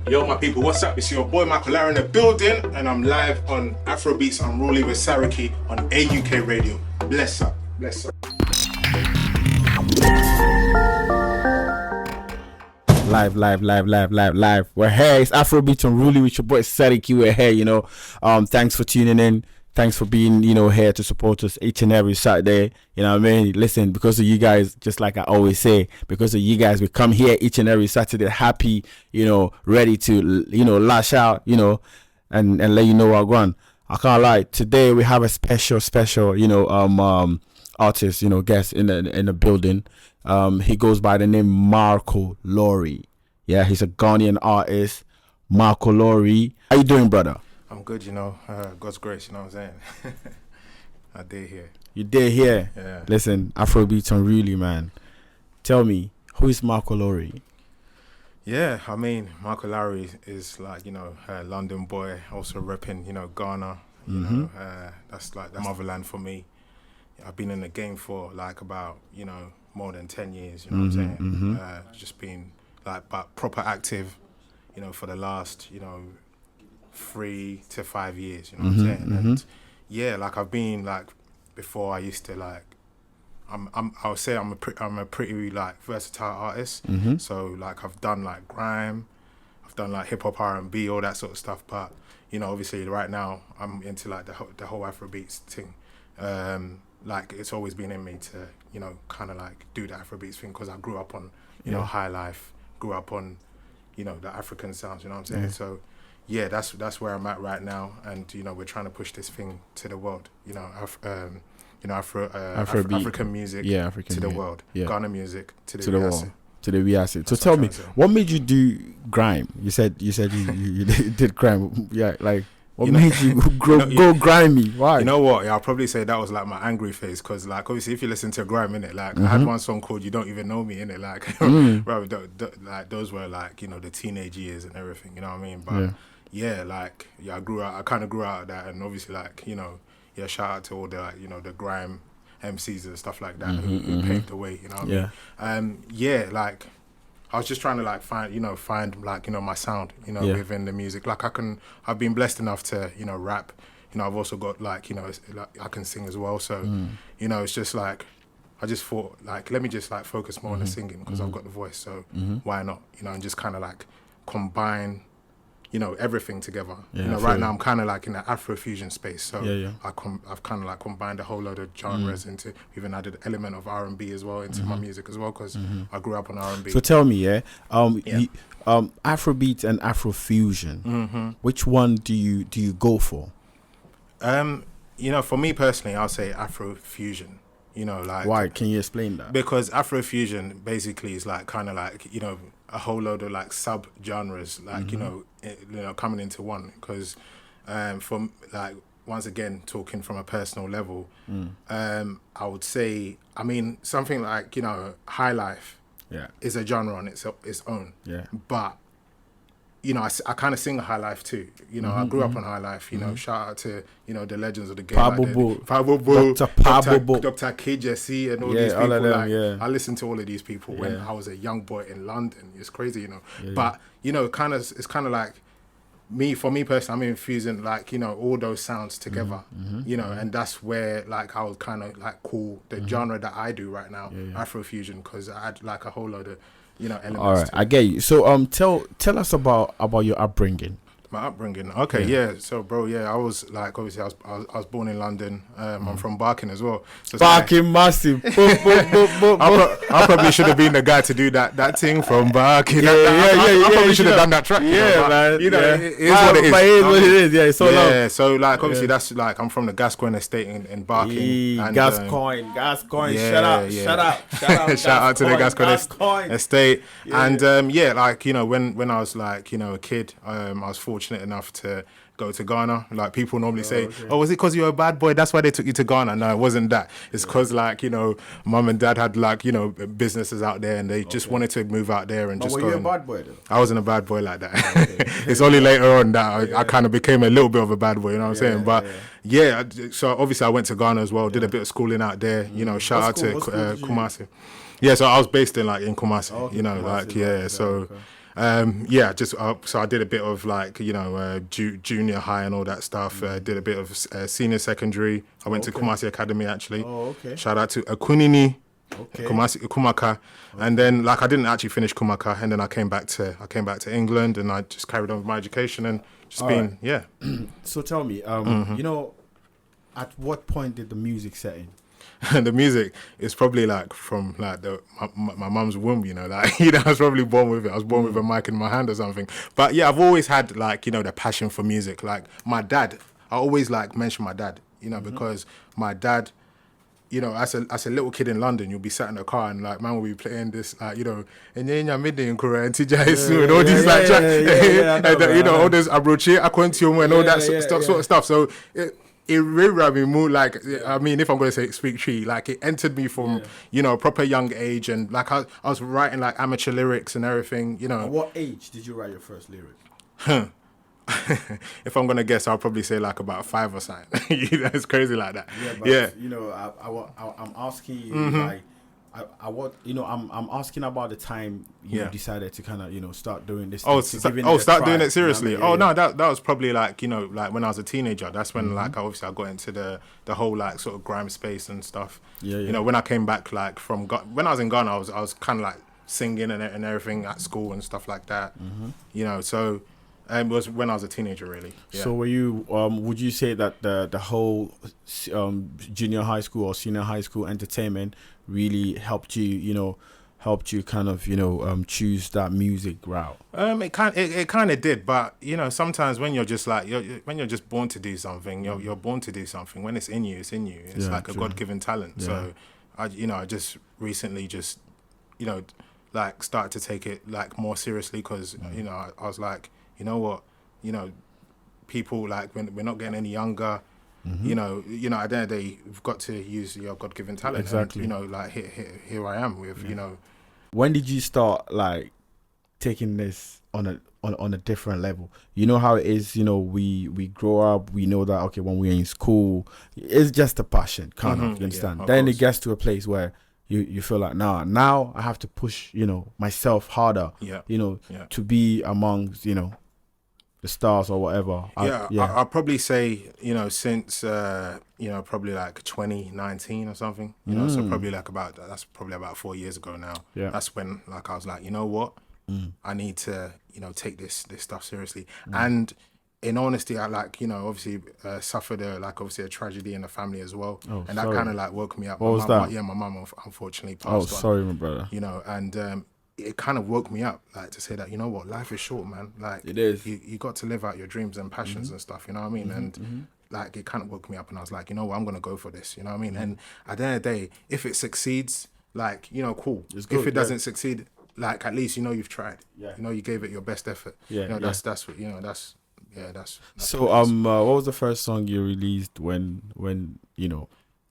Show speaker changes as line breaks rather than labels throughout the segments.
Yo, my people, what's up? It's your boy Michael Lara in the building, and I'm live on Afrobeats Unruly with Saraki on AUK Radio. Bless up, bless up.
Live. We're here. It's Afrobeats Unruly with your boy Saraki. We're here, Thanks for tuning in. Thanks for being, here to support us each and every Saturday. You know what I mean? Listen, because of you guys, just like I always say, because of you guys, we come here each and every Saturday happy, ready to, lash out, and let you know what I'm going. I can't lie. Today we have a special, artist, guest in the building. He goes by the name Marco Lowrey. Yeah, he's a Ghanaian artist. Marco Lowrey. How you doing, brother?
I'm good, God's grace, you know what I'm saying? I did here.
You did here?
Yeah.
Listen, Afrobeats Unruly, man. Tell me, who is Marco Lowrey?
Yeah, I mean, Marco Lowrey is like, a London boy, also repping, Ghana. That's like the motherland for me. I've been in the game for like about, more than 10 years, what I'm saying? Just been like proper active, for the last, 3 to 5 years, what I'm saying? And yeah, like I've been like before I used to like I would say I'm a pretty like versatile artist. So like I've done like grime, I've done like hip hop, R&B, all that sort of stuff, but obviously right now I'm into like the whole Afrobeats thing. Like it's always been in me to kind of like do the Afrobeats thing because I grew up on high life, grew up on the African sounds, you know what I'm saying?
Yeah.
So yeah, that's where I'm at right now, and we're trying to push this thing to the world. African music to the world. Yeah. Ghana music to the world.
To the Viasi. So tell me, what made you do grime? You said you did grime. Yeah, like what made you go grimy? Why?
You know what? Yeah, I'll probably say that was like my angry phase, because like obviously if you listen to grime, innit, like I had one song called "You Don't Even Know Me," innit, like bro, like those were like the teenage years and everything. You know what I mean? But I kind of grew out of that, and obviously like shout out to all the like, the grime MCs and stuff like that who paved the way. You know what I mean? Like I was just trying to like find like my sound within the music. Like I've been blessed enough to rap. I've also got like like I can sing as well. So it's just like I just thought like let me just like focus more on the singing because I've got the voice. So why not? And just kind of like combine everything together. Right now I'm kind of like in the Afrofusion space. So I've kind of like combined a whole load of genres into, even added an element of R&B as well into my music as well, because I grew up on R&B.
So tell me, Afrobeat and Afrofusion, which one do you go for?
For me personally, I'll say Afrofusion. Like
why? Can you explain that?
Because Afrofusion basically is like kind of like a whole load of like sub genres, like coming into one. Because from like once again talking from a personal level, I would say something like high life is a genre on its own. But I kind of sing high life too. I grew up on high life. Shout out to the legends of the game,
Pablo,
Dr. K. Jesse, and all these people.
All of them,
I listened to all of these people when I was a young boy in London. It's crazy, But it's kind of like for me personally, I'm infusing like all those sounds together. And that's where like I would kind of like call the genre that I do right now Afrofusion, because I had like a whole load of elements.
All right, I get you. So tell us about your upbringing.
My upbringing. Okay, so bro, I was like, obviously I was born in London. I'm from Barking as well. So
Barking massive.
I probably should have been the guy to do that thing from Barking. I probably should have done that track.
Man.
It is what it is.
But it is what it is. Yeah, it's so long.
Yeah, so like obviously that's like I'm from the Gascoigne estate in Barking.
Gascoigne. Shout out.
Shout out to the Gascoigne estate.
Yeah.
And like when I was like a kid, I was fortunate enough to go to Ghana. Like people normally say, "Oh, was it because you're a bad boy? That's why they took you to Ghana." No, it wasn't that. It's because like mum and dad had like businesses out there, and they just wanted to move out there and just
go. Were you a bad boy though?
I wasn't a bad boy like that. It's only later on that I kind of became a little bit of a bad boy. You know what I'm saying? But so obviously I went to Ghana as well. Did a bit of schooling out there. Shout out to Kumasi. Yeah, so I was based in Kumasi.
Kumasi.
So. Yeah, just so I did a bit of like junior high and all that stuff. Did a bit of senior secondary. I went to Kumasi Academy actually.
Oh, okay.
Shout out to Akunini,
Okay.
Kumaka, and then like I didn't actually finish Kumaka, and then I came back to England, and I just carried on with my education and just
So tell me, at what point did the music set in?
And the music is probably like from like my mum's womb, like I was probably born with it. I was born with a mic in my hand or something. But yeah, I've always had like the passion for music. Like my dad, I always like mention my dad, because my dad, as a little kid in London, you'll be sat in a car and like man will be playing this and midday in Korea and TJ and all these all those abroche akwentium and all that sort of stuff. So it really more like, I mean, if I'm going to speak tree, like it entered me from, proper young age, and like I was writing like amateur lyrics and everything,
At what age did you write your first lyric?
If I'm going to guess, I'll probably say like about 5 or something. It's crazy like that.
Yeah, but, I'm asking you, like, I'm asking about the time you decided to kind of, start doing this.
Start doing it seriously. No, that was probably like, like when I was a teenager. That's when like obviously I got into the whole like sort of grime space and stuff. When I came back like from when I was in Ghana, I was kind of like singing and everything at school and stuff like that. So it was when I was a teenager, really. Yeah.
So were you? Would you say that the whole junior high school or senior high school entertainment really helped you? Kind of choose that music route?
It kind of did, but sometimes when you're just like when you're just born to do something, you're born to do something. When it's in you, it's in you. It's like true. A God-given talent. Yeah. So I just recently just like started to take it like more seriously because I was like, you know what, people like when we're not getting any younger. At the end of the day, you've got to use your God-given talent.
Exactly.
And, like here I am with
When did you start like taking this on a different level? You know how it is. We grow up. We know that when we're in school, it's just a passion, kind of. You understand? Then it gets to a place where you feel like now I have to push myself harder. To be amongst the stars or whatever.
I'll probably say since probably like 2019 or something. So probably like that's probably about 4 years ago now. Yeah, that's when like I was like, you know what, I need to take this stuff seriously. And in honesty, I like obviously suffered a tragedy in the family as well, and that kind of like woke me up.
What was that?
Yeah, my mum unfortunately passed on.
Oh, sorry, my brother.
And it kind of woke me up, like to say that what, life is short, man. Like
it is.
You got to live out your dreams and passions and stuff. You know what I mean? And like it kind of woke me up, and I was like, what, I'm gonna go for this. You know what I mean? And at the end of the day, if it succeeds, like cool. It's good, if it doesn't succeed, like at least you've tried. Yeah. You gave it your best effort. Yeah. That's what that's. Yeah, that's
so. What was the first song you released when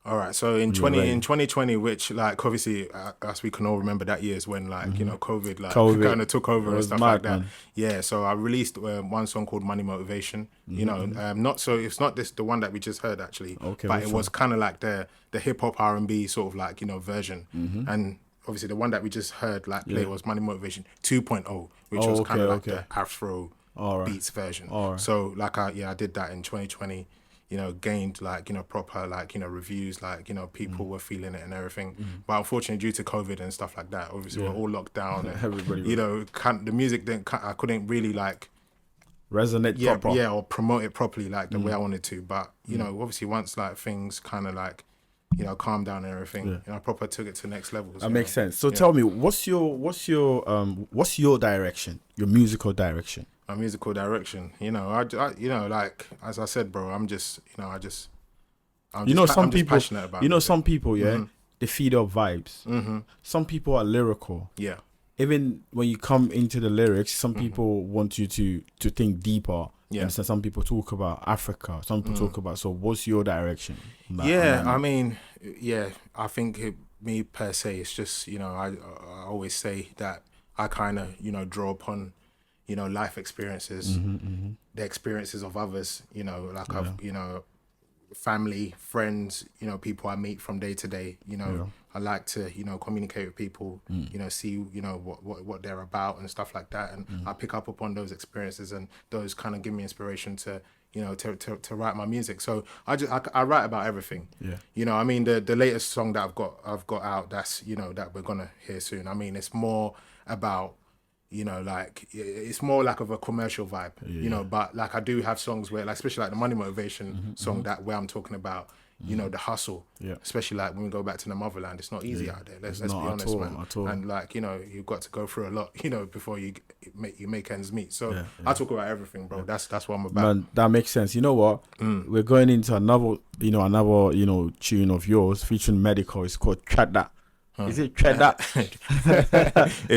All right, so in 2020, which like obviously as we can all remember, that year is when like COVID kind of took over and stuff like that. Man. Yeah, so I released one song called Money Motivation. It's not the one that we just heard actually, but it was kind of like the hip hop R&B sort of like version. And obviously the one that we just heard like play was Money Motivation 2.0, which was kind of like the Afro beats version. So like I did that in 2020. Gained like proper like reviews, like people were feeling it and everything. But unfortunately, due to COVID and stuff like that, obviously we're all locked down. And, everybody, the music I couldn't really like
resonate proper.
Or promote it properly like the way I wanted to. But obviously once like things kind of like calmed down and everything, I proper took it to the next levels.
That makes sense. So tell me, what's your direction, your musical direction?
My musical direction, I like as I said, bro, I'm just, I'm just passionate about it.
Some people, they feed off vibes. Some people are lyrical.
Yeah.
Even when you come into the lyrics, some people want you to think deeper. Yeah. And so some people talk about Africa. Some people talk about. So, what's your direction?
I mean, I think me per se, it's just I always say that I kind of draw upon. Life experiences, the experiences of others, family, friends, you know, people I meet from day to day. You know, I like to, you know, communicate with people, you know, see, you know, what they're about and stuff like that. And I pick up upon those experiences, and those kind of give me inspiration to, you know, to write my music. So I write about everything.
Yeah.
You know, I mean, the latest song that I've got out, that's, you know, that we're gonna hear soon. I mean, it's more about, you know, like, it's more like of a commercial vibe, you know, but like I do have songs where, like, especially like the Money Motivation song, that where I'm talking about, you know, the hustle, especially like when we go back to the motherland, it's not easy out there. Let's be honest, man. And like, you know, you've got to go through a lot, you know, before you make ends meet. So I talk about everything, bro. That's what I'm about.
Man, that makes sense. You know what? We're going into another tune of yours featuring Medical. It's called Tread That. Is it Tread That?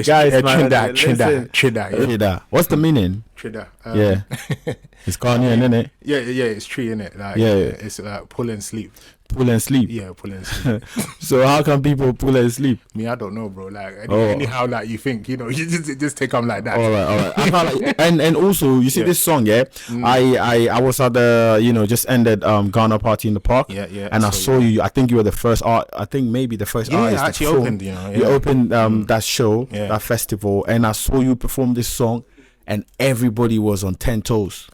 Guys,
man,
Trida.
What's the meaning?
Trida.
Yeah. It's Ghanaian, isn't it?
Yeah, it's tree, innit? Like, it's like pull and sleep.
Pull and sleep.
Yeah, pull and sleep.
So how can people pull and sleep?
Me, I don't know, bro. Like anyhow, like you think, you know, you just take them like that.
All right. I can't, like, and also you see this song, I was at the, you know, just ended Ghana party in the park.
Yeah.
And I saw you. I think you were the first I think maybe the first artist.
I actually opened, you know.
You opened that show, that festival, and I saw you perform this song, and everybody was on 10 toes.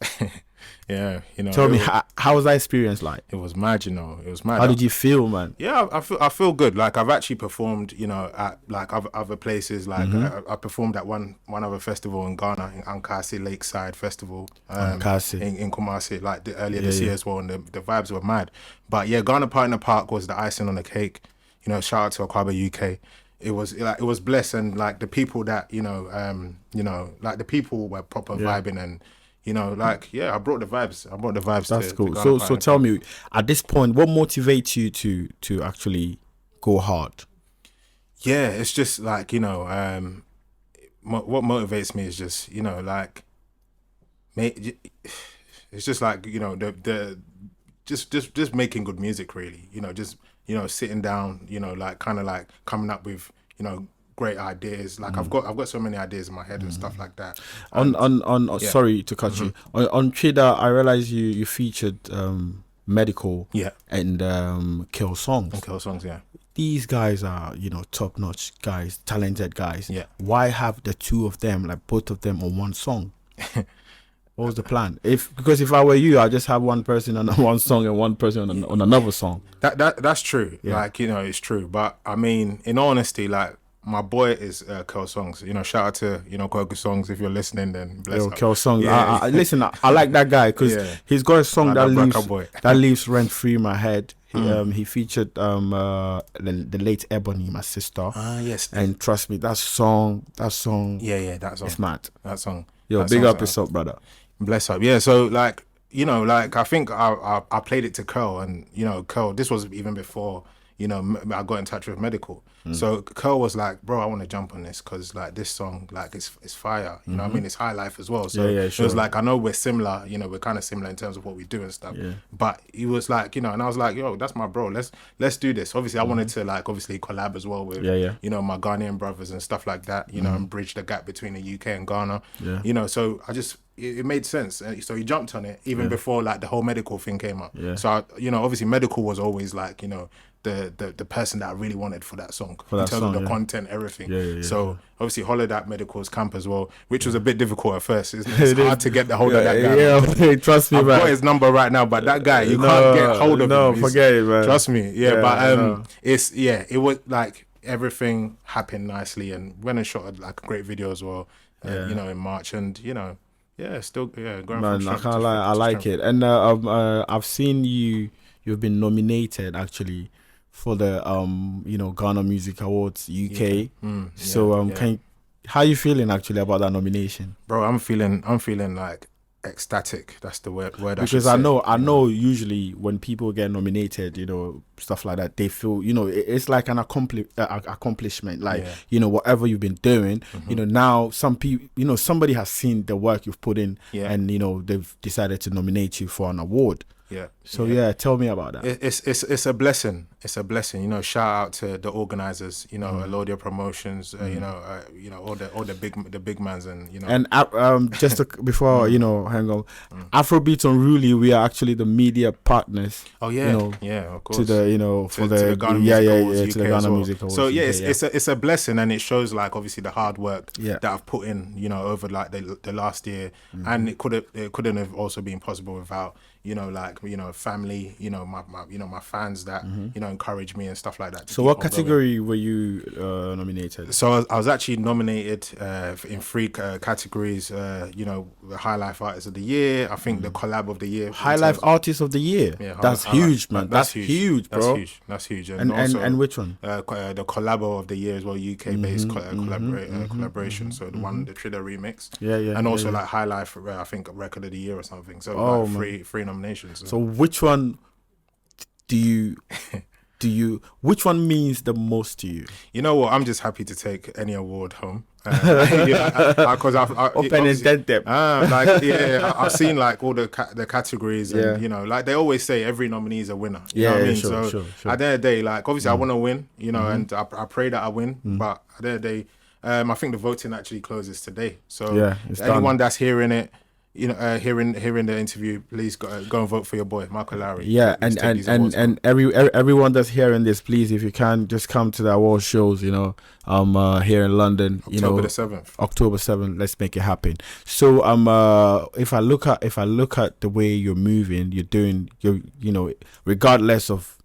Yeah, you know.
Tell me, how was that experience like?
It was mad, you know. It was mad.
How did you feel, man?
Yeah, I feel good. Like, I've actually performed, you know, at like other places. Like I performed at one other festival in Ghana, in Ankasi Lakeside Festival, in Kumasi, like earlier this year as well. And the vibes were mad. But yeah, Ghana Part in the Park was the icing on the cake. You know, shout out to Akwaba UK. It was blessed, and like the people that you know, like the people were proper vibing, and you know, like, I brought the vibes.
That's cool. So tell me, at this point, what motivates you to actually go hard?
Yeah, it's just like, you know, what motivates me is just, you know, like, it's just like, you know, the just making good music, really. You know, just, you know, sitting down, you know, like kind of like coming up with, you know, great ideas. Like I've got so many ideas in my head and stuff like that.
Sorry to cut you. On Trida, I realized you featured Medical and Kill Songs.
And Kill Songs, yeah.
These guys are, you know, top notch guys, talented guys.
Yeah.
Why have the two of them, like both of them, on one song? What was the plan? Because if I were you, I'd just have one person on one song and one person on another song.
That's true. Yeah. Like, you know, it's true. But I mean, in honesty, like, my boy is Kel Songs. You know, shout out to, you know, Koku Songs. If you're listening, then bless up.
Kel Songs. Yeah. Listen, I like that guy because he's got a song that leaves rent free in my head. He featured the late Ebony, my sister.
Yes.
And trust me, that song.
Yeah, that song.
It's mad.
That song.
Yo, big up yourself, brother.
Bless up. Yeah. So like, you know, like I think I played it to Curl, and you know, Curl. This was even before, you know, I got in touch with Medical. So Curl was like, bro, I want to jump on this because like this song, like it's fire. You know what I mean? It's high life as well. So
sure.
It was like, I know we're similar, you know, we're kind of similar in terms of what we do and stuff.
Yeah.
But he was like, you know, and I was like, yo, that's my bro. Let's do this. Obviously, I wanted to like obviously collab as well with, you know, my Ghanaian brothers and stuff like that, you know, and bridge the gap between the UK and Ghana. Yeah. You know, so it made sense. So he jumped on it even before like the whole Medical thing came up. Yeah. So, you know, obviously Medical was always like, you know, the person that I really wanted for that song in terms of the content, everything. So obviously hollered at Medical's camp as well, which was a bit difficult at first. It's hard to get the hold of that guy.
Yeah, trust me,
I've
man.
got his number right now, but that guy, you can't get hold of him.
No, forget it, man.
Trust me. But it was like everything happened nicely, and went and shot like a great video as well. You know, in March, and you know, going
man,
from
I can't lie, I like it. And I've seen you've been nominated actually for the you know, Ghana Music Awards UK. How are you feeling actually about that nomination?
Bro, I'm feeling like ecstatic. That's the word.
Because I know usually when people get nominated, you know, stuff like that, they feel, you know, it's like an accomplishment. Like, you know, whatever you've been doing, you know, now some people, you know, somebody has seen the work you've put in, and you know, they've decided to nominate you for an award.
Yeah.
So tell me about that.
It's a blessing. It's a blessing. You know, shout out to the organizers. You know, Alodia Promotions. You know, all the big mans, and you know.
And just before hang on, Afrobeat Unruly, we are actually the media partners.
Oh yeah, of course.
To the
to the Ghana Music Awards,
to the Ghana Music Awards.
So it's a blessing, and it shows like obviously the hard work that I've put in, you know, over like the last year, and it couldn't have also been possible without, you know, like, you know, family, you know, my fans that you know, encourage me and stuff like that.
So what category were you nominated?
So I was actually nominated in 3 categories. You know, the High Life Artist of the Year. I think the Collab of the Year.
High Life Artist of the Year. Yeah, that's huge, man. That's huge, bro.
That's huge.
And also, and which one?
The Collabo of the Year as well, UK based collaboration. So the one, the Triller remix.
Yeah.
And also like High Life, I think Record of the Year or something. So like three nominations.
So which one do you which one means the most to you?
You know what? I'm just happy to take any award home. Because I've
open and dead them.
I've seen like all the categories, and you know, like they always say, every nominee is a winner. You know what I mean?
Sure.
At the end of the day, like obviously I want to win, you know, and I pray that I win. But at the end of the day, I think the voting actually closes today. So anyone that's hearing it, you know, hearing the interview, please go and vote for your boy Michael Lowrey.
Yeah, and everyone that's hearing this, please, if you can, just come to the award shows. You know, here in London.
October the 7th.
October 7th. Let's make it happen. So if I look at the way you're moving, you know, regardless of,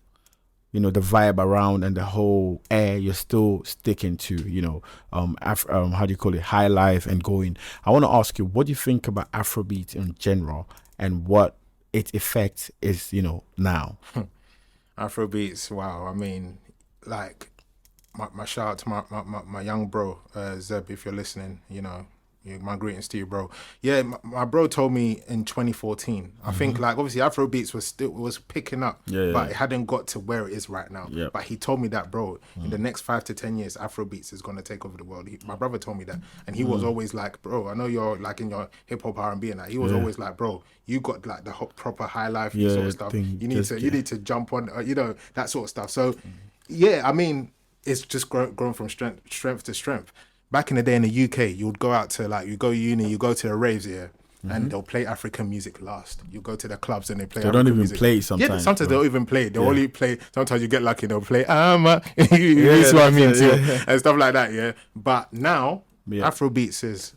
you know, the vibe around and the whole air, you're still sticking to, you know, how do you call it, high life and going. I want to ask you, what do you think about Afrobeat in general and what its effect is, you know, now?
Afrobeats, wow. I mean, like, my shout out to my young bro, Zeb, if you're listening, you know, my greetings to you, bro. Yeah, my bro told me in 2014. I think like obviously Afrobeats was picking up, but it hadn't got to where it is right now.
Yep.
But he told me that, bro, in the next 5 to 10 years, Afrobeats is gonna take over the world. My brother told me that, and he was always like, bro, I know you're like in your hip hop R&B and that. He was always like, bro, you got like the proper high life sort of stuff. You need to jump on, you know, that sort of stuff. So yeah, I mean, it's just grown from strength to strength. Back in the day in the UK, you would go out to like, you go uni, you go to the raves here, and they'll play African music last. You go to the clubs and they play. They
don't even
music.
play sometimes.
Yeah, sometimes they don't even play. They only play. Sometimes you get lucky, they'll play you see what I mean too, and stuff like that. Yeah, but now Afrobeats is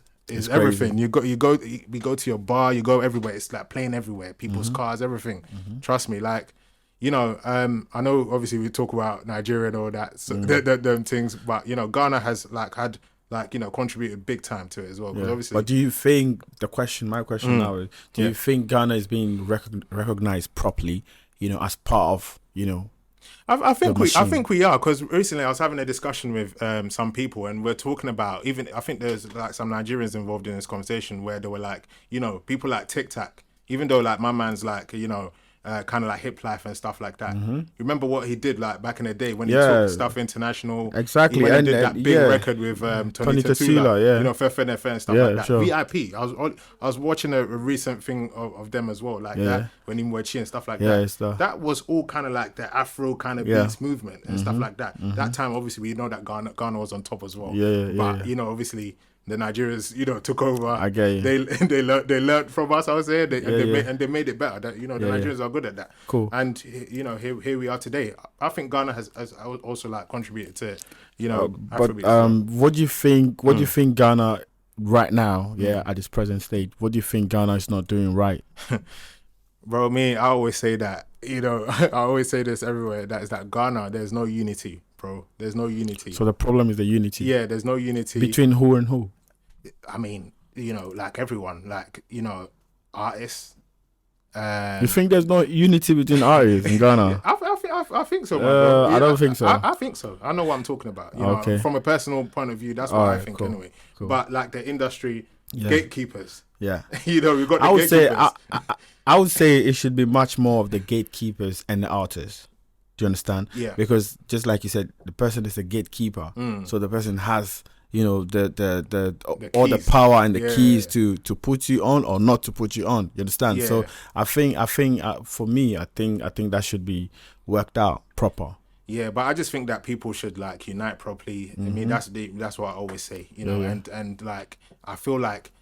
everything. We go to your bar, you go everywhere. It's like playing everywhere, people's cars, everything. Trust me, like. You know, I know obviously we talk about Nigeria and all that, so them things, but you know, Ghana has had you know, contributed big time to it as well. Obviously,
but do you think my question now is, do you think Ghana is being recognized properly? You know, as part of, you know.
I think we are, because recently I was having a discussion with some people, and we're talking about I think there's like some Nigerians involved in this conversation where they were like, you know, people like Tic Tac, even though like my man's like, you know, kind of like hip life and stuff like that. Remember what he did like back in the day when he took stuff international.
Exactly.
When he did that big record with Tony Tatula, you know, Fefe Nefe and stuff like that. Sure. VIP. I was watching a recent thing of them as well, like that, when he Mwechi and stuff like that. That was all kind of like the Afro kind of beats movement and stuff like that. That time, obviously, we know that Ghana was on top as well. But you know, obviously, the Nigerians, you know, took over.
I get you.
They learned from us, I would say, they made it better. That, you know, the Nigerians are good at that.
Cool.
And you know, here we are today. I think Ghana has also like contributed to, you know,
Afrobeats. What do you think? What do you think Ghana right now? At this present state, what do you think Ghana is not doing right?
Bro, I always say that. You know, I always say this everywhere. That is that Ghana, there's no unity. Bro, there's no unity.
So the problem is the unity.
Yeah, there's no unity
between who and who.
I mean, you know, like everyone, like, you know, artists.
You think there's no unity between artists in Ghana?
I think so, man, bro.
I don't think so.
I think so. I know what I'm talking about. You know, from a personal point of view, that's what I think anyway. Cool. But like the industry gatekeepers.
Yeah.
You know, we've got the gatekeepers.
I would say it should be much more of the gatekeepers and the artists. Do you understand?
Yeah.
Because just like you said, the person is a gatekeeper. So the person has, you know, the all the power and the keys to put you on or not to put you on. You understand?
Yeah.
So I think for me, I think that should be worked out proper.
Yeah, but I just think that people should like unite properly. I mean, that's what I always say, you know, and like I feel like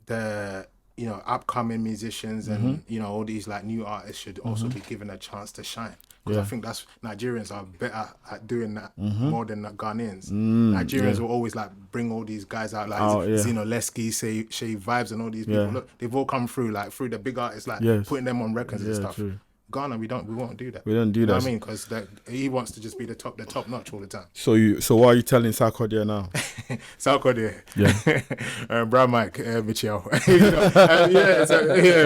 the, you know, upcoming musicians and, you know, all these like new artists should also be given a chance to shine. Because I think that's Nigerians are better at doing that more than Ghanaians. Nigerians will always like bring all these guys out like Zeno Lesky, Shay Vibes, and all these people. Look, they've all come through like through the big artists, like putting them on records and stuff.
True.
Ghana, we won't do that.
We don't do
you know
that.
what I mean, because he wants to just be the top notch all the time.
So what are you telling Sarkodie now?
Sarkodie, Brown Mike, Michelle.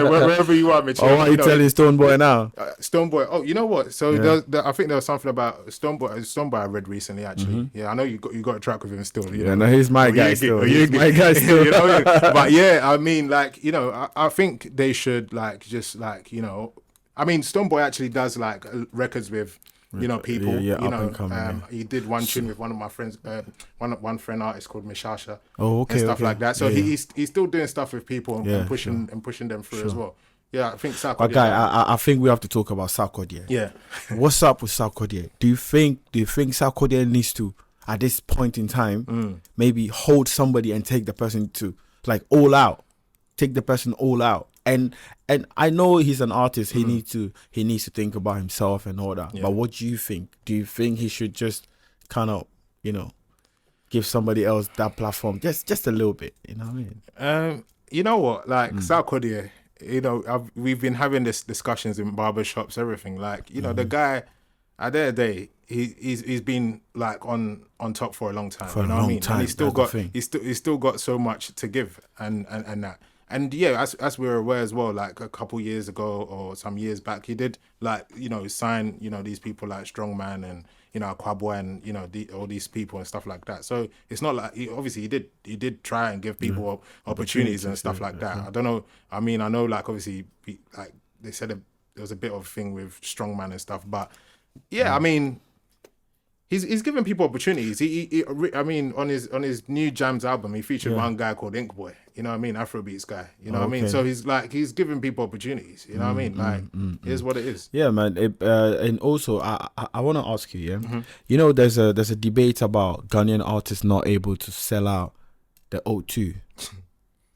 Wherever you are, Michelle.
Oh, what are you telling Stonebwoy now?
Stonebwoy. Oh, you know what? So I think there was something about Stonebwoy I read recently actually. Yeah, I know you got a track with him still. You know?
No, he's my guy still. He's my guy still.
You know, but yeah, I mean, like, you know, I think they should like just like, you know. I mean, Stonebwoy actually does like records with, you know, people. You know, he did one tune with one of my friends, one friend artist called Mishasha.
Oh, okay,
and stuff like that. So he's still doing stuff with people and pushing them through as well. Yeah, I think Sarkodie.
But guy, I think we have to talk about Sarkodie.
Yeah.
What's up with Sarkodie? Do you think Sarkodie needs to, at this point in time, maybe hold somebody and take the person to like all out, take the person all out? And I know he's an artist. He needs to think about himself and all that. Yeah. But what do you think? Do you think he should just kind of, you know, give somebody else that platform just a little bit? You know what I mean?
You know what? Like Sarkodie, you know, we've been having this discussions in barbershops, everything. Like, you know, the guy at the end of the day, he's been like on top for a long time. You know what I mean? And he's still got so much to give and that. And yeah, as we're aware as well, like a couple years ago or some years back, he did like, you know, sign, you know, these people like Strongman and, you know, Kwabwa and, you know, all these people and stuff like that. So it's not like, obviously he did try and give people opportunities and stuff like that. I don't know. I mean, I know like obviously like they said there was a bit of a thing with Strongman and stuff, but yeah, I mean, He's giving people opportunities. I mean, on his new Jams album, he featured one guy called Ink Boy. You know what I mean? Afrobeats guy. You know what I mean? So he's giving people opportunities. You know what I mean? Like, here's what it is.
Yeah, man. And also, I want to ask you. Yeah, you know, there's a debate about Ghanaian artists not able to sell out the O2,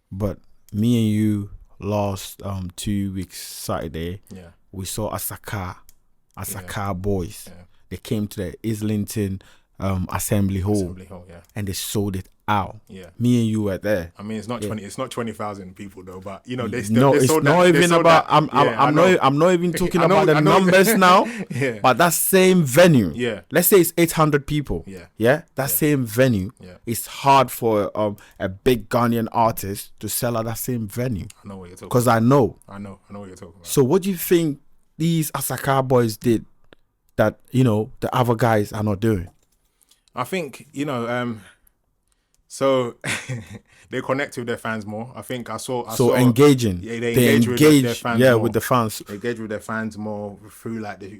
but me and you last 2 weeks Saturday. Yeah, we saw Asaka boys. Yeah. They came to the Islington Assembly Hall, and they sold it out. Yeah, me and you were there.
I mean, it's not 20,000 people though, but you know they
still. No, it's not even about. I'm not even talking about the numbers now. Yeah. But that same venue. Yeah. Let's say it's 800 people. Yeah. Yeah. That same venue. Yeah. It's hard for a big Ghanaian artist to sell at that same venue.
I know what you're talking.
Because I know
what you're talking about.
So what do you think these Asaka boys did that, you know, the other guys are not doing?
I think, you know, so they connect with their fans more. I think I saw
engaging.
Yeah, they engage with their fans more.
With the fans.
They engage with their fans more through like they've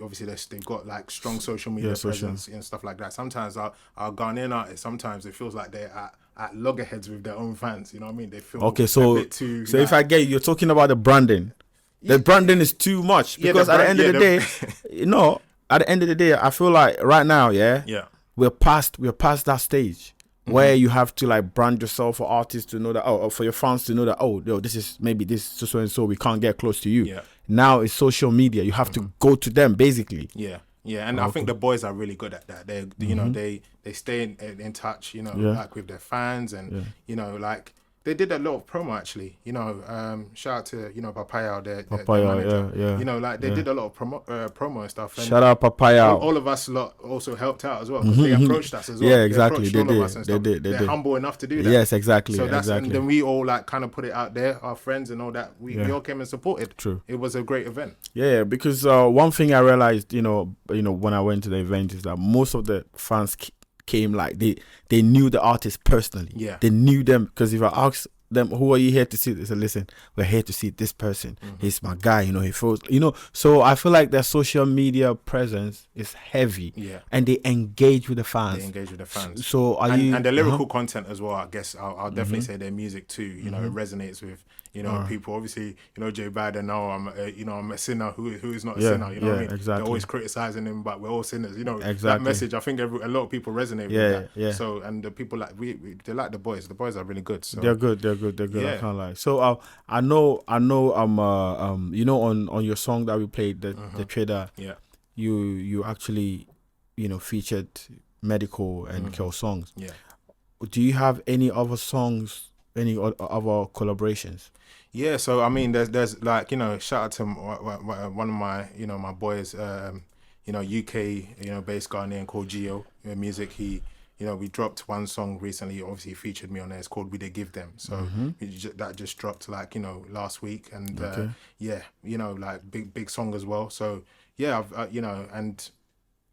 got like strong social media presence and stuff like that. Sometimes our Ghanaian artists, sometimes it feels like they're at loggerheads with their own fans. You know what I mean? They feel a bit too.
So if I get you're talking about the branding. The branding is too much because at the end of the day, you know. At the end of the day, I feel like right now, we're past that stage where you have to like brand yourself for artists to know that, or for your fans to know that, this is maybe this so and so, we can't get close to you. Yeah. Now it's social media. You have to go to them basically.
Yeah. Yeah, and I think the boys are really good at that. They, you know, they stay in touch, you know, like with their fans and, you know, like. They did a lot of promo actually, you know. Shout out to, you know, Papaya, their manager. Yeah. You know, like they did a lot of promo and stuff. And
shout out Papaya.
All of us lot also helped out as well because they approached us as well.
Yeah, exactly. They did.
They're humble enough to do that.
Yes, exactly.
So and then we all like kind of put it out there. Our friends and all that. We all came and supported. True. It was a great event.
Yeah, because one thing I realized, you know, when I went to the event is that most of the fans came like they knew the artist personally. Yeah, they knew them because if I asked them, who are you here to see? They said, listen, we're here to see this person. He's my guy, you know, he feels, you know. So I feel like their social media presence is heavy.
Yeah.
And they engage with the fans.
They engage with the fans.
So are
and,
you...
And the lyrical content as well, I guess I'll definitely say their music too, you know, it resonates with, you know, people. Obviously, you know, Joe Biden, I'm a sinner who is not a sinner, you know what I mean?
Exactly.
They're always criticizing him, but we're all sinners, you know.
Exactly.
That message, I think a lot of people resonate with that.
Yeah.
So, and the people like, they like the boys. The boys are really good. So
They're good.
Yeah.
I can't lie. So I know, you know, on your song that we played, the Trader,
yeah,
you actually, you know, featured medical and Kel songs.
Yeah.
Do you have any other songs, any other collaborations?
Yeah, so I mean, there's like, you know, shout out to one of my, you know, my boys, you know, UK, you know, based Ghanaian called Gio Music. He, you know, we dropped one song recently. Obviously, he featured me on there. It's called "We They Give Them." So that just dropped like, you know, last week, and yeah, you know, like big song as well. So yeah, I've you know, and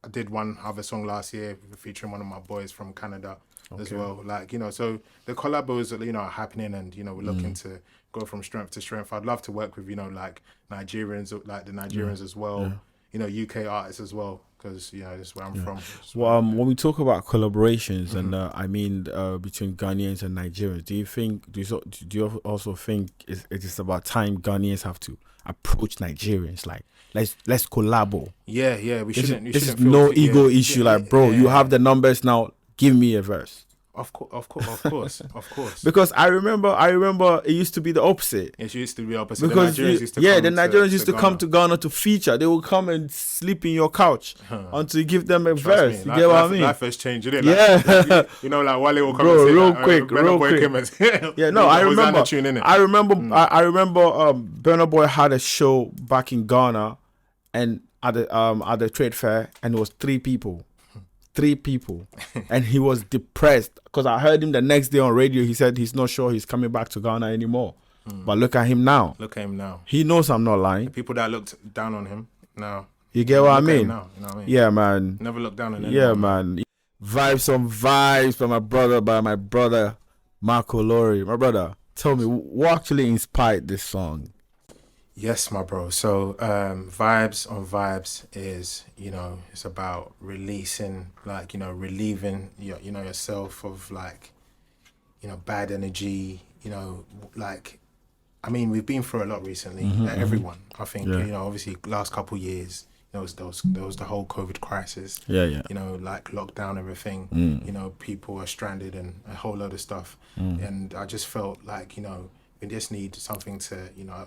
I did one other song last year featuring one of my boys from Canada as well. Like, you know, so the collabos, you know, are happening, and you know, we're looking to go from strength to strength. I'd love to work with, you know, like Nigerians, like the Nigerians as well. You know, UK artists as well, because, you know, that's where I'm from.
Well, when we talk about collaborations, and I mean between Ghanaians and Nigerians, do you also think it is about time Ghanaians have to approach Nigerians, like let's collabo?
Yeah, we shouldn't.
This is no ego issue. Like, bro, you have the numbers now. Give me a verse.
Of course.
Because I remember it used to be the opposite.
It used to be the opposite.
Because
the Nigerians
used to come to Ghana to feature. They would come and sleep in your couch until you give them a verse. You get what I mean?
Life has changed, isn't it?
Yeah.
Like, you know, like Wale will come and say,
real quick. Yeah, no, I remember. I remember Burna Boy had a show back in Ghana, and at the trade fair, and it was 3 people. And he was depressed because I heard him the next day on radio. He said he's not sure he's coming back to Ghana anymore. But look at him now. He knows I'm not lying.
The people that looked down on him now.
You get what I mean?
Now, you know what I mean?
Yeah, man.
Never look down on anyone.
Yeah, man. Vibes on vibes by my brother Marco Lowrey. My brother, tell me, what actually inspired this song?
Yes, my bro. So Vibes on Vibes is, you know, it's about releasing, like, you know, relieving yourself of, like, you know, bad energy, you know, like, I mean, we've been through a lot recently. Everyone, I think, you know, obviously last couple of years, you know, there was the whole COVID crisis.
Yeah.
You know, like lockdown, everything. You know, people are stranded and a whole load of stuff. And I just felt like, you know, we just need something to, you know,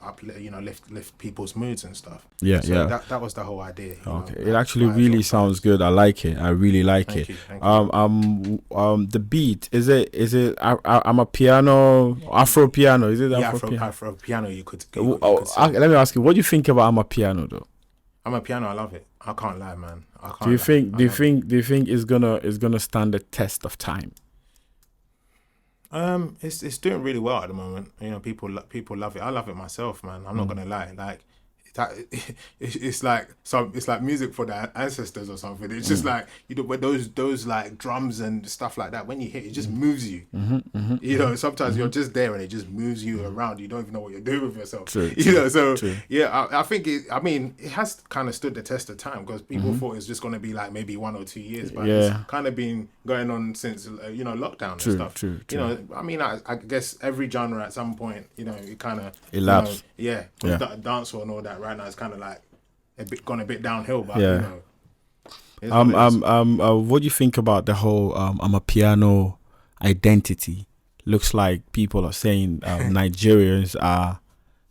lift people's moods and stuff.
Yeah.
That was the whole idea.
Okay, it actually really sounds good. I like it. I really like it.
Thank you.
The beat, is it? I'm a piano, Afro piano. Is it
Afro piano? You could say.
Let me ask you, what do you think about I'm a piano though?
I'm a piano. I love it. I can't lie, man.
Do you think it's gonna stand the test of time?
It's doing really well at the moment. You know, people love it. I love it myself, man. I'm not gonna lie. Like that, it's like music for the ancestors or something. It's just like, you know, with those like drums and stuff like that. When you hit, it just moves you. You know, sometimes you're just there and it just moves you around. You don't even know what you're doing with yourself. You know, so yeah, I think it has kind of stood the test of time, because people thought it's just gonna be like maybe 1 or 2 years, but it's kind of been going on since you know, lockdown and stuff. You know, I mean, I guess every genre at some point, you know, it kind of
elapsed.
Dancehall and all that. Right now, it's kind of like gone a bit downhill, but
yeah.
You know.
What do you think about the whole I'm a piano identity? Looks like people are saying Nigerians are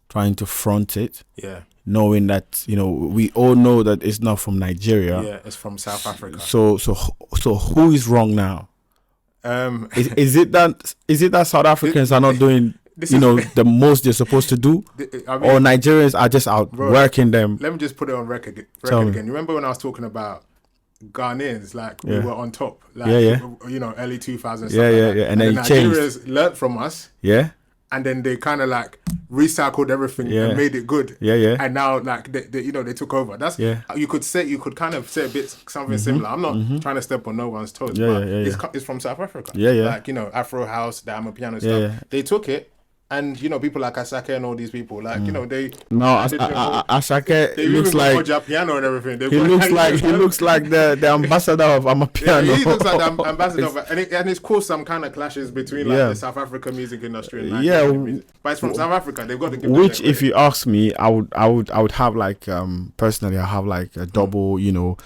trying to front it.
Yeah.
Knowing that, you know, we all know that it's not from Nigeria.
Yeah, it's from South Africa.
So who is wrong now? Is it that South Africans are not doing, you know, the most they're supposed to do, or Nigerians are just out working them?
Let me just put it on record again. You remember when I was talking about Ghanaians, like we were on top, like you know, early 2000s.
And then
Nigerians learnt from us.
Yeah.
And then they kind of like recycled everything and made it good. And now like they you know, they took over. That's you could kind of say a bit something similar. I'm not trying to step on no one's toes, but it's from South Africa. Like, you know, Afro house, the Amapiano stuff. They took it And, you know, people like Asake and all these people, like, you know, they...
No, Asake looks like...
They piano and everything.
He looks like the ambassador of Amapiano.
Yeah, he looks like the ambassador of... And it's caused some kind of clashes between, like, the South African music industry and Nigerian music. But it's from South Africa. They've got to give
Which, if you ask me, I would have, like, personally, I have, like, a double, you know,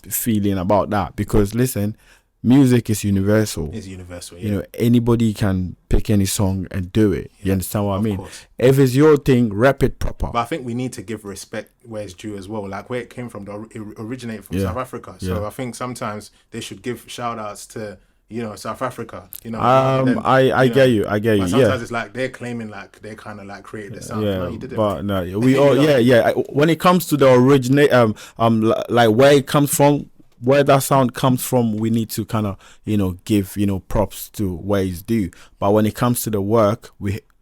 feeling about that. Because, listen... Music is universal.
It's universal, yeah.
You know, anybody can pick any song and do it.
Yeah,
you understand what I mean?
Course.
If it's your thing, rap it proper.
But I think we need to give respect where it's due as well. Like where it came from, it originated from South Africa. So I think sometimes they should give shout outs to, you know, South Africa. You know,
I get you.
But sometimes it's like they're claiming like they kind of like created the sound.
Yeah,
no, you did it.
But no, we all when it comes to the originate like where it comes from, where that sound comes from, we need to kind of, you know, give, you know, props to where it's due. But when it comes to the work,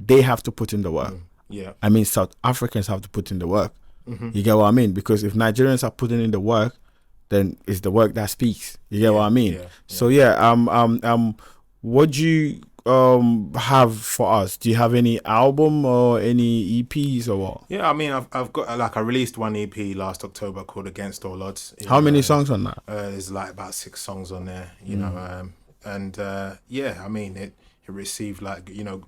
they have to put in the work.
Yeah.
I mean, South Africans have to put in the work. You get what I mean? Because if Nigerians are putting in the work, then it's the work that speaks. You get what I mean?
Yeah.
So what do you have for us? Do you have any album or any EPs or what?
Yeah, I mean, I've got like I released one EP last October called Against All Odds.
How many songs on that?
There's like about 6 songs on there, you know, and I mean it received like, you know,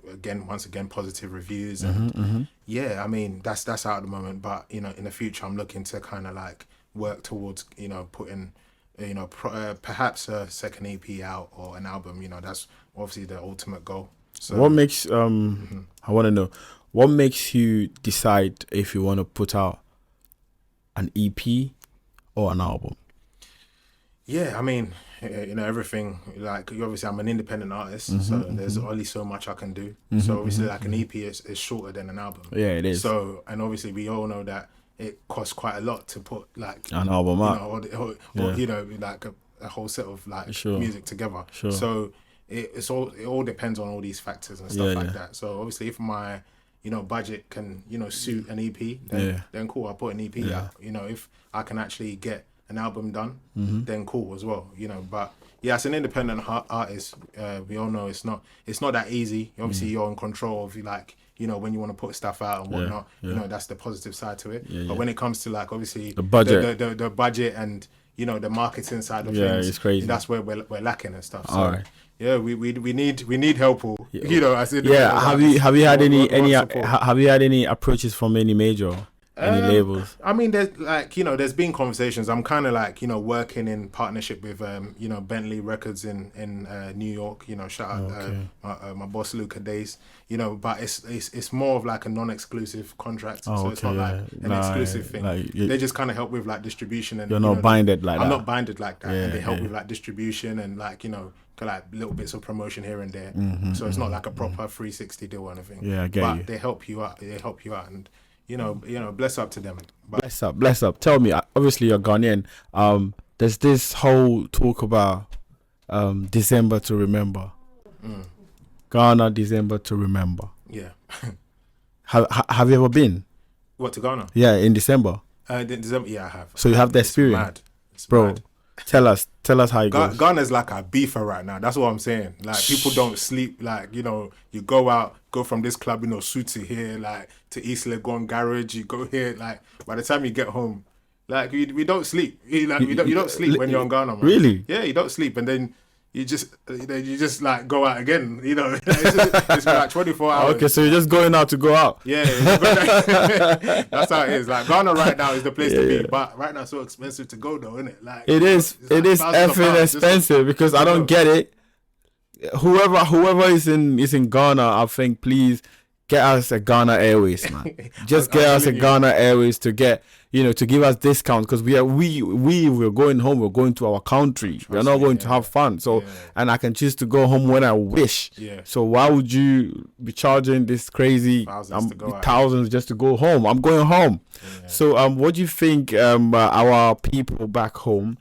once again positive reviews, and I mean that's out at the moment, but you know in the future I'm looking to kind of like work towards, you know, putting, you know, perhaps a second EP out or an album. You know, that's obviously the ultimate goal. So
what makes I want to know what makes you decide if you want to put out an EP or an album?
Yeah, I mean, you know, everything, like obviously I'm an independent artist, so there's only so much I can do. So obviously like an EP is shorter than an album.
Yeah, it is.
So, and obviously we all know that it costs quite a lot to put like
an album out,
or you know, like a whole set of like music together.
Sure.
So it all depends on all these factors and stuff like that. So obviously if my, you know, budget can, you know, suit an EP, then cool, I'll put an EP out. You know, if I can actually get an album done, then cool as well. You know, but yeah, as an independent artist, we all know it's not that easy. Obviously, you're in control of like, you know, when you want to put stuff out and whatnot. You know, that's the positive side to it. But when it comes to like obviously
the budget,
the budget and, you know, the marketing side of things,
it's crazy.
That's where we're lacking and stuff. So
all right.
Yeah, we need help. You know, as
have you had any approaches from any major? Any labels?
I mean, there's like, you know, there's been conversations. I'm kind of like, you know, working in partnership with, you know, Bentley Records in New York. You know, shout out my boss Luca Days. You know, but it's more of like a non-exclusive contract, so it's not like an exclusive thing. Like they just kind of help with like distribution, and
you're not binded like that.
I'm not binded like that, and they help with like distribution and like, you know, like little bits of promotion here and there. So it's not like a proper 360 deal or anything.
Yeah, I get you.
But they help you out. and. You know, bless up to them. But
bless up. Tell me, obviously you're Ghanaian. There's this whole talk about December to remember. Ghana, December to remember.
Yeah.
Have you ever been?
What, to Ghana?
Yeah, in December.
December, yeah, I have.
So you have the experience.
It's
bro.
Mad.
Tell us how it goes.
Ghana's like a beefer right now. That's what I'm saying. Like people don't sleep. Like, you know, you go from this club, you know, Suti here, like to East Legon Garage. You go here, like by the time you get home, like we don't sleep. You don't sleep when you're in Ghana, man.
Really?
Yeah, you don't sleep, and then you just like go out again. You know, it's like 24 hours.
Okay, so you're just going out to go out.
Yeah, that's how it is. Like Ghana right now is the place to be, but right now it's so expensive to go though, isn't it? Like
it is effing expensive because I don't get it. Whoever is in Ghana, I think please get us a Ghana Airways, man. Just get us a Ghana Airways to get, you know, to give us discounts because we're going home. We're going to our country. We're not going to have fun. So, and I can choose to go home when I wish.
Yeah.
So why would you be charging this crazy thousands just to go home? I'm going home. Yeah. So, what do you think our people back home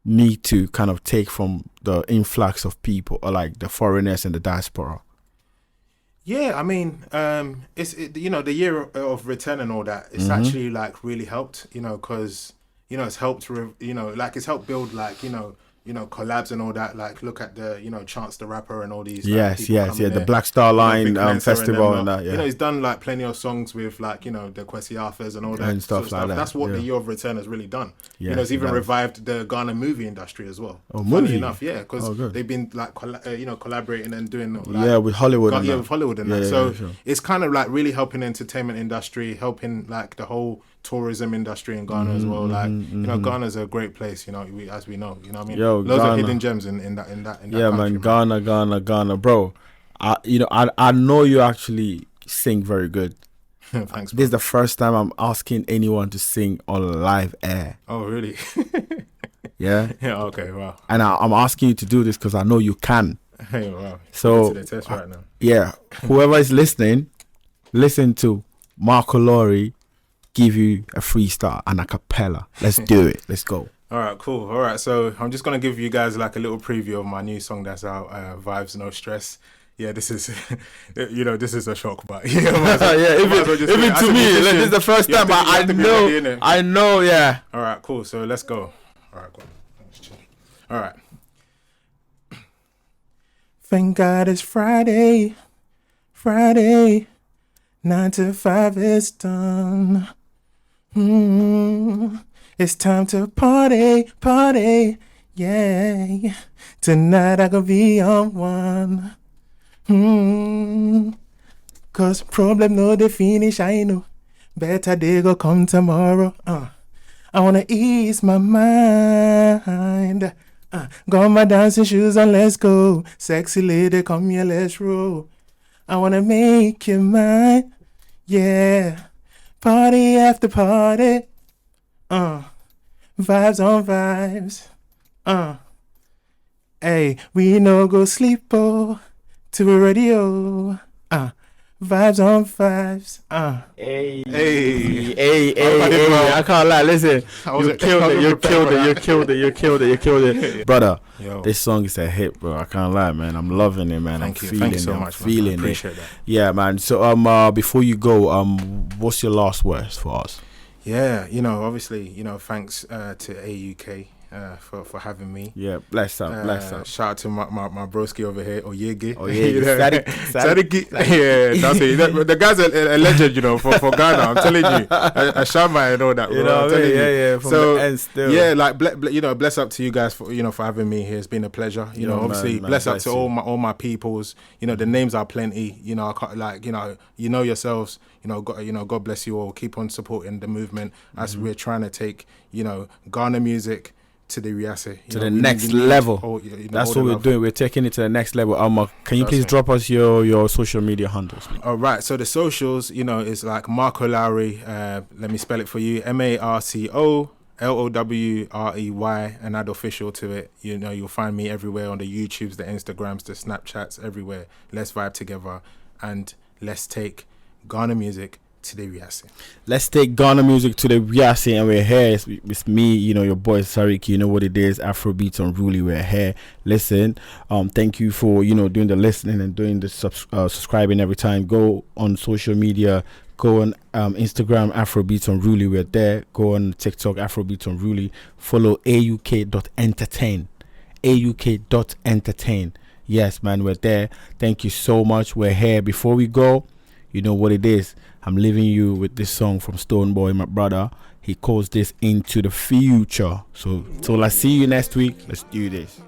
need to kind of take from the influx of people, or like the foreigners and the diaspora?
Yeah, I mean, you know, the year of return and all that, it's actually like really helped, you know, because, you know, it's helped, it's helped build like, you know, you know, collabs and all that. Like, look at the, you know, Chance the Rapper and all these.
Yes, the Black Star Line festival and that. Yeah,
you know, he's done like plenty of songs with like, you know, the Kwesi Arthurs and all that
and stuff like that.
That's what the Year of Return has really done.
Yeah,
you know, it's even revived the Ghana movie industry as well.
Oh,
funny
movie?
enough, yeah, because they've been like, you know, collaborating and doing like,
with Hollywood.
With Hollywood and that. So it's kind of like really helping the entertainment industry, helping like the whole tourism industry in Ghana as well. Like, you know, Ghana's a great place, you know, as we know, you know what I mean? Loads of hidden gems in that
yeah,
country,
man. Ghana, bro. I know you actually sing very good.
Thanks, bro.
This is the first time I'm asking anyone to sing on live air.
Oh, really?
Yeah?
Yeah, okay, wow.
And I'm asking you to do this because I know you can.
Hey, wow.
So,
to the test right now.
Yeah, whoever is listening, listen to Marco Lowrey give you a freestyle and a cappella. Let's do it. Let's go.
All right, cool. All right, so I'm just going to give you guys like a little preview of my new song that's out, Vibes No Stress. Yeah, this is, you know, this is a shock, but you know,
even to me, this is the first time, but I know, yeah.
All right, cool. So let's go. All right, cool. All right. Thank God it's Friday, 9 to 5 is done. It's time to party, yeah. Tonight I could be on one. Cause problem no the finish, I know. Better day go come tomorrow. I wanna ease my mind. Got my dancing shoes on, let's go. Sexy lady, come here, let's roll. I wanna make you mine, yeah. Party after party, vibes on vibes, hey, we no go sleep, to a radio, vibes on vibes,
Hey, I can't lie, listen, you killed it, brother.
Yo.
This song is a hit, bro. I can't lie, man. I'm loving it, man.
Thank you so much,
feeling
man. I appreciate that.
Yeah, man. So before you go, what's your last words for us?
Yeah, you know, obviously, you know, thanks to AUK for having me.
Yeah, bless up.
Shout out to my broski over here, Oyege.
Sadiki.
Yeah, that's it. The guy's a legend, you know, for Ghana. I'm telling you, a Shama and all that.
You know, yeah. From
so
the end still.
Yeah, like you know, bless up to you guys for having me here. It's been a pleasure. You know, obviously,
man,
bless up to all my peoples. You know, the names are plenty. You know, I can't, like, you know yourselves. God bless you all. Keep on supporting the movement as we're trying to take, you know, Ghana music to the Riase,
to the next level. That's what we're doing. We're taking it to the next level. Can you please drop us your social media handles?
All right. So the socials, you know, is like Marco Lowrey. Let me spell it for you: MarcoLowrey, and add official to it. You know, you'll find me everywhere on the YouTubes, the Instagrams, the Snapchats, everywhere. Let's vibe together and let's take Ghana music to the Riase.
Let's take Ghana music to the Riase, and we're here. It's me, you know, your boy Sariki. You know what it is, Afrobeats Unruly. We're here. Listen, thank you for, you know, doing the listening and doing the subscribing every time. Go on social media. Go on Instagram, Afrobeats Unruly. We're there. Go on TikTok, Afrobeats Unruly. Follow auk.entertain. auk.entertain. Yes, man, we're there. Thank you so much. We're here. Before we go, you know what it is. I'm leaving you with this song from Stoneboy, my brother. He calls this Into the Future. So till I see you next week, let's do this.